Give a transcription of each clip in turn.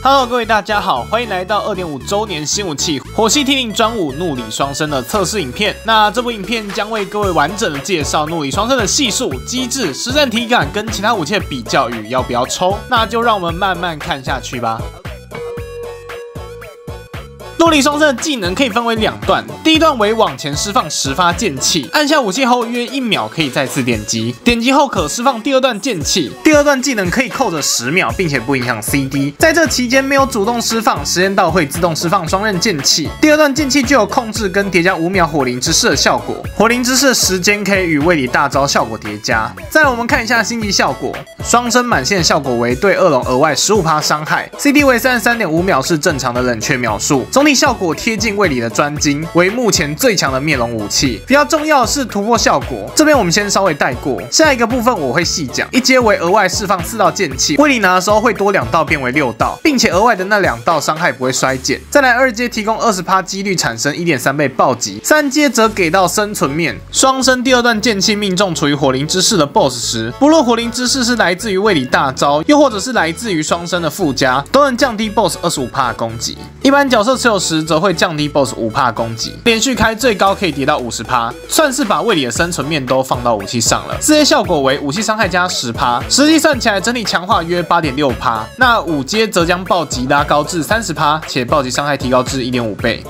Hello， 各位大家好，欢迎来到2.5周年新武器火系 T0专武怒李双生的测试影片。那这部影片将为各位完整的介绍怒李双生的系数、机制、实战体感跟其他武器的比较与要不要抽。那就让我们慢慢看下去吧。 怒李双生的技能可以分为2段，第一段为往前释放10发剑气，按下武器后约1秒可以再次点击，点击后可释放第2段剑气。第2段技能可以扣着10秒，并且不影响 CD， 在这期间没有主动释放，时间到会自动释放双刃剑气。第2段剑气具有控制跟叠加5秒火灵之势的效果，火灵之势的时间可以与卫理大招效果叠加。再来我们看一下星级效果，双生满线效果为对恶龙额外15%伤害 ，CD 为33.5秒是正常的冷却秒数，总体 效果贴近卫理的专精，为目前最强的灭龙武器。比较重要的是突破效果，这边我们先稍微带过。下一个部分我会细讲。一阶为额外释放4道剑气，卫理拿的时候会多2道变为6道，并且额外的那2道伤害不会衰减。再来2阶提供20%几率产生1.3倍暴击，3阶则给到生存面。双生第2段剑气命中处于火灵之势的 BOSS 时，不论火灵之势是来自于卫理大招，又或者是来自于双生的附加，都能降低 BOSS 25%的攻击。一般角色持有时 则会降低 BOSS 5% 攻击，连续开最高可以跌到50%，算是把卫理的生存面都放到武器上了。4阶效果为武器伤害加10%，实际算起来整体强化约 8.6%。那5阶则将暴击拉高至30%，且暴击伤害提高至 1.5倍。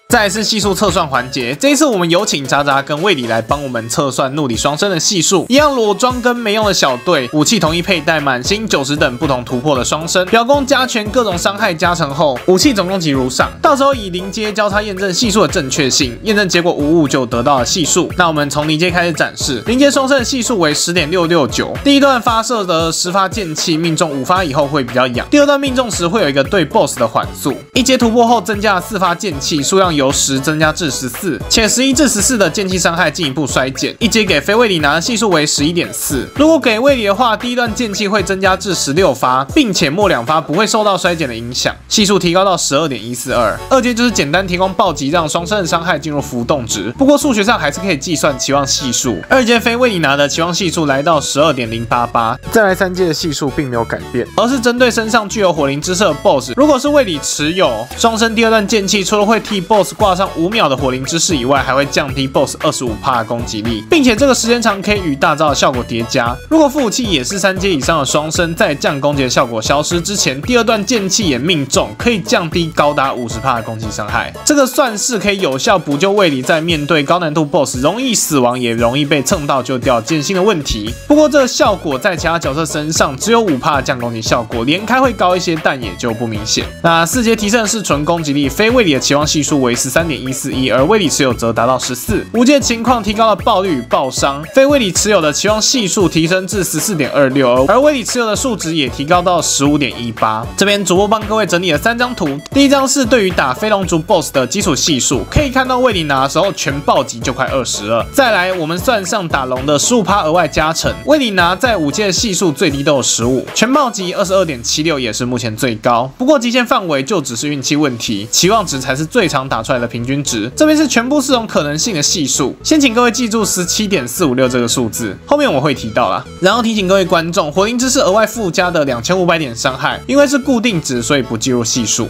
再来是系数测算环节，这一次我们有请渣渣跟卫理来帮我们测算怒李双生的系数。一样裸装跟没用的小队，武器统一佩戴满星90等不同突破的双生，表功加权各种伤害加成后，武器总攻击如上。到时候以0阶交叉验证系数的正确性，验证结果无误就得到了系数。那我们从0阶开始展示，0阶双生的系数为 10.669， 第一段发射的10发剑气命中5发以后会比较痒，第2段命中时会有一个对 BOSS 的缓速。1阶突破后增加了4发剑气，数量由10增加至14，且11至14的剑气伤害进一步衰减。1阶给非卫理拿的系数为 11.4， 如果给卫理的话，第一段剑气会增加至16发，并且末2发不会受到衰减的影响，系数提高到 12.142。2阶就是简单提供暴击，让双生的伤害进入浮动值，不过数学上还是可以计算期望系数。2阶非卫理拿的期望系数来到 12.088。再来3阶的系数并没有改变，而是针对身上具有火灵之色的 BOSS， 如果是卫理持有双生第2段剑气，除了会替 BOSS 挂上5秒的火灵之势以外，还会降低 BOSS 25% 的攻击力，并且这个时间长可以与大招的效果叠加。如果副武器也是3阶以上的双生，在降攻击的效果消失之前，第2段剑气也命中，可以降低高达 50% 的攻击伤害。这个算是可以有效补救卫理在面对高难度 BOSS 容易死亡也容易被蹭到就掉剑心的问题。不过这个效果在其他角色身上只有5%的降攻击效果，连开会高一些，但也就不明显。那4阶提升的是纯攻击力，非卫理的期望系数为 13.141， 而卫理持有则达到14。5阶情况提高了爆率与爆伤，非卫理持有的期望系数提升至 14.26， 而卫理持有的数值也提高到 15.18。这边主播帮各位整理了3张图，第一张是对于打飞龙族 BOSS 的基础系数，可以看到卫理拿的时候全暴击就快20了。再来我们算上打龙的 15% 额外加成，卫理拿在5阶的系数最低都有15，全暴击 22.76 也是目前最高。不过极限范围就只是运气问题，期望值才是最常打出来的平均值。这边是全部4种可能性的系数，先请各位记住 17.456 这个数字，后面我会提到啦。然后提醒各位观众，火灵之是额外附加的2500点伤害，因为是固定值，所以不计入系数。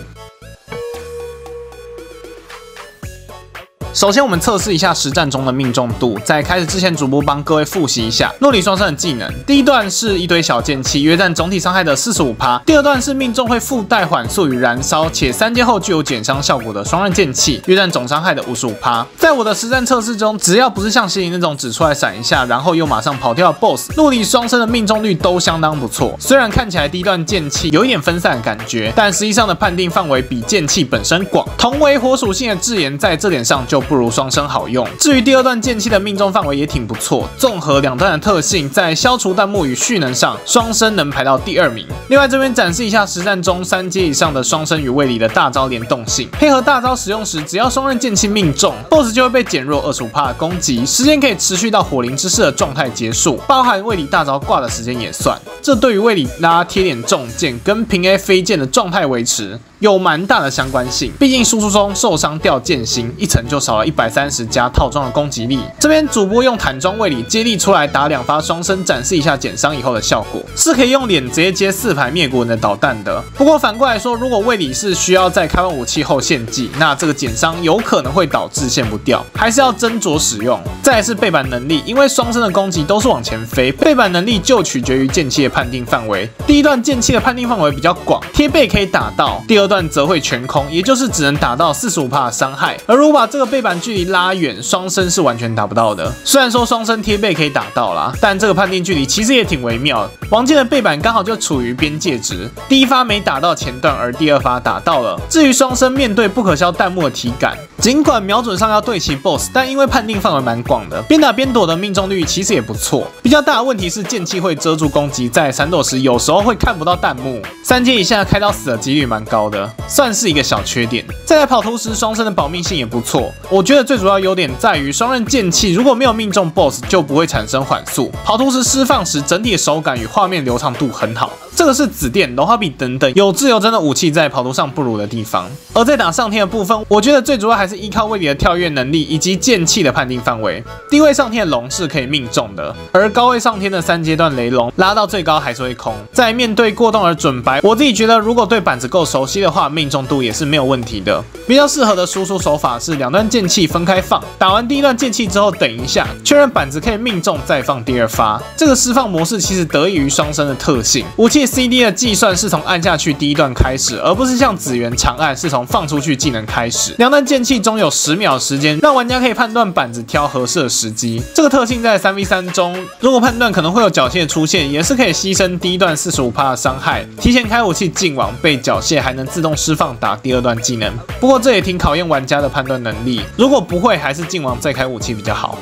首先，我们测试一下实战中的命中度。在开始之前，主播帮各位复习一下怒李双生的技能。第一段是一堆小剑气，约占总体伤害的 45%。第2段是命中会附带缓速与燃烧，且3阶后具有减伤效果的双刃剑气，约占总伤害的 55%。在我的实战测试中，只要不是像邪灵那种只出来闪一下，然后又马上跑掉的 BOSS， 怒李双生的命中率都相当不错。虽然看起来第一段剑气有一点分散的感觉，但实际上的判定范围比剑气本身广。同为火属性的智妍在这点上就不如双生好用。至于第2段剑气的命中范围也挺不错，综合2段的特性，在消除弹幕与蓄能上，双生能排到第2名。另外这边展示一下实战中3阶以上的双生与卫理的大招联动性，配合大招使用时，只要双刃剑气命中 ，BOSS 就会被减弱25%的攻击，时间可以持续到火灵之势的状态结束，包含卫理大招挂的时间也算。这对于卫理拉贴点重剑跟平 A 飞剑的状态维持有蛮大的相关性。毕竟输出中受伤掉剑心，一层就少了130加套装的攻击力。这边主播用坦装位里接力出来打2发双生，展示一下减伤以后的效果，是可以用脸直接接4排灭国人的导弹的。不过反过来说，如果位里是需要在开放武器后献祭，那这个减伤有可能会导致献不掉，还是要斟酌使用。再来是背板能力，因为双生的攻击都是往前飞，背板能力就取决于剑气的判定范围。第一段剑气的判定范围比较广，贴背可以打到，第二段则会全空，也就是只能打到45%的伤害。而如果把这个背板距离拉远，双生是完全打不到的。虽然说双生贴背可以打到啦，但这个判定距离其实也挺微妙的。王健的背板刚好就处于边界值，第一发没打到前段，而第二发打到了。至于双生面对不可消弹幕的体感，尽管瞄准上要对齐 BOSS， 但因为判定范围蛮广的，边打边躲的命中率其实也不错。比较大的问题是剑气会遮住攻击，在闪躲时有时候会看不到弹幕，3阶以下开到死的几率蛮高的，算是一个小缺点。再来跑图时，双生的保命性也不错。我觉得最主要优点在于双刃剑气如果没有命中 BOSS 就不会产生缓速，跑图时释放时整体的手感与画面流畅度很好。这个是紫电、龙化笔等等有自由帧的武器在跑图上不如的地方。而在打上天的部分，我觉得最主要还是依靠位里的跳跃能力以及剑气的判定范围。低位上天的龙是可以命中的，而高位上天的3阶段雷龙拉到最高还是会空。在面对过动而准白，我自己觉得如果对板子够熟悉的话，命中度也是没有问题的。比较适合的输出手法是2段剑气分开放，打完第一段剑气之后等一下，确认板子可以命中再放第2发。这个释放模式其实得益于双生的特性，武器 CD 的计算是从按下去第一段开始，而不是像紫源长按是从放出去技能开始。2段剑气中有10秒时间，让玩家可以判断板子挑合适的时机。这个特性在3v3中，如果判断可能会有缴械出现，也是可以牺牲第一段45%的伤害，提前开武器进网，被缴械还能自动释放打第2段技能。不过这也挺考验玩家的判断能力，如果不会，还是进网再开武器比较好。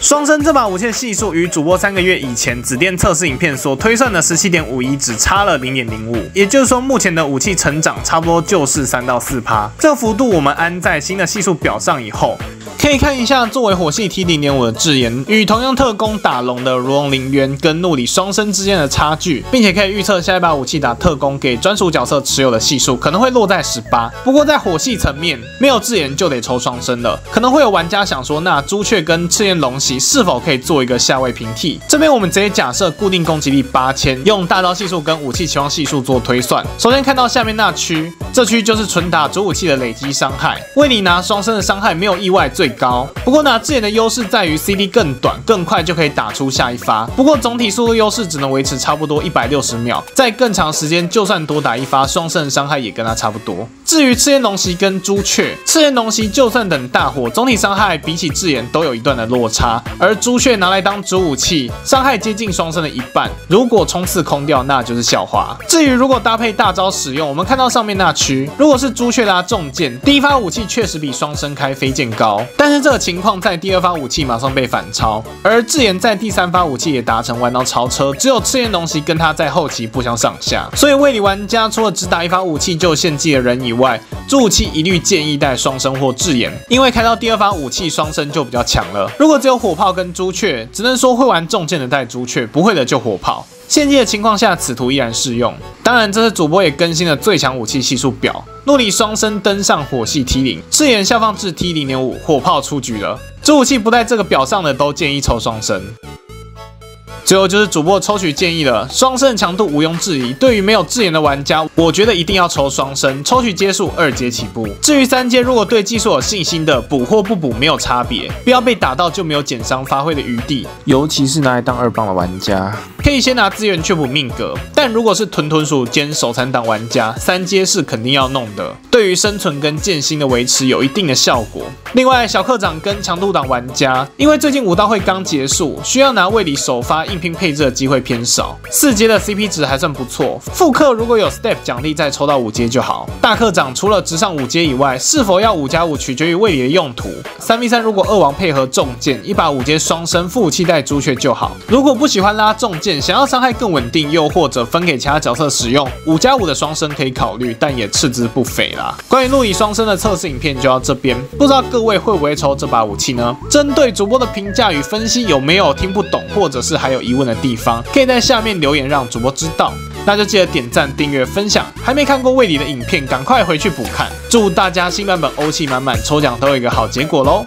双生这把武器的系数与主播3个月以前紫电测试影片所推算的 17.51 只差了 0.05， 也就是说目前的武器成长差不多就是3到4%。这个幅度我们安在新的系数表上以后，可以看一下作为火系 T0.5 的智妍与同样特工打龙的如龙灵渊跟怒里双生之间的差距，并且可以预测下一把武器打特工给专属角色持有的系数可能会落在18。不过在火系层面，没有智妍就得抽双生了。可能会有玩家想说，那朱雀跟赤焰龙袭是否可以做一个下位平替？这边我们直接假设固定攻击力8000，用大招系数跟武器期望系数做推算。首先看到下面那区，这区就是纯打主武器的累积伤害。为你拿双生的伤害没有意外最高，不过拿智妍的优势在于 CD 更短更快就可以打出下一发。不过总体速度优势只能维持差不多160秒，在更长时间就算多打一发，双生的伤害也跟它差不多。至于赤焰龙袭跟朱雀，赤焰龙袭就算等大火，总体伤害比起智妍都有一段的落差，而朱雀拿来当主武器，伤害接近双生的一半，如果冲刺空掉，那就是笑话。至于如果搭配大招使用，我们看到上面那区，如果是朱雀拉重剑，第一发武器确实比双生开飞剑高，但是这个情况在第2发武器马上被反超，而智妍在第3发武器也达成弯刀超车，只有赤焰龙袭跟他在后期不相上下。所以位里玩家除了只打一发武器就献祭的人以外，主武器一律建议带双生或智妍，因为开到第2发武器双生就比较强了。如果只有火炮跟朱雀，只能说会玩重剑的带朱雀，不会的就火炮。献祭的情况下，此图依然适用。当然，这次主播也更新了最强武器系数表，怒里双生登上火系 T0， 赤焰下放至 T0.5， 火炮出局了。主武器不在这个表上的都建议抽双生。最后就是主播抽取建议了，双生的强度毋庸置疑。对于没有智妍的玩家，我觉得一定要抽双生，抽取阶数2阶起步。至于3阶，如果对技术有信心的，补或不补没有差别，不要被打到就没有减伤发挥的余地。尤其是拿来当2棒的玩家，可以先拿资源去补命格，但如果是屯鼠兼手残党玩家，3阶是肯定要弄的，对于生存跟剑心的维持有一定的效果。另外，小课长跟强度党玩家，因为最近武道会刚结束，需要拿位里首发硬拼配置的机会偏少，4阶的 CP 值还算不错。复刻如果有 step 奖励，再抽到5阶就好。大课长除了直上5阶以外，是否要5+5取决于位里的用途。3v3如果2王配合重剑，一把5阶双生副武器带朱雀就好。如果不喜欢拉重剑，想要伤害更稳定，又或者分给其他角色使用，5+5的双生可以考虑，但也斥资不菲啦。关于怒里双生的测试影片就到这边，不知道各位会不会抽这把武器呢？针对主播的评价与分析，有没有听不懂，或者是还有疑问的地方，可以在下面留言让主播知道。那就记得点赞、订阅、分享。还没看过胃里的影片，赶快回去补看。祝大家新版本欧气满满，抽奖都有一个好结果喽！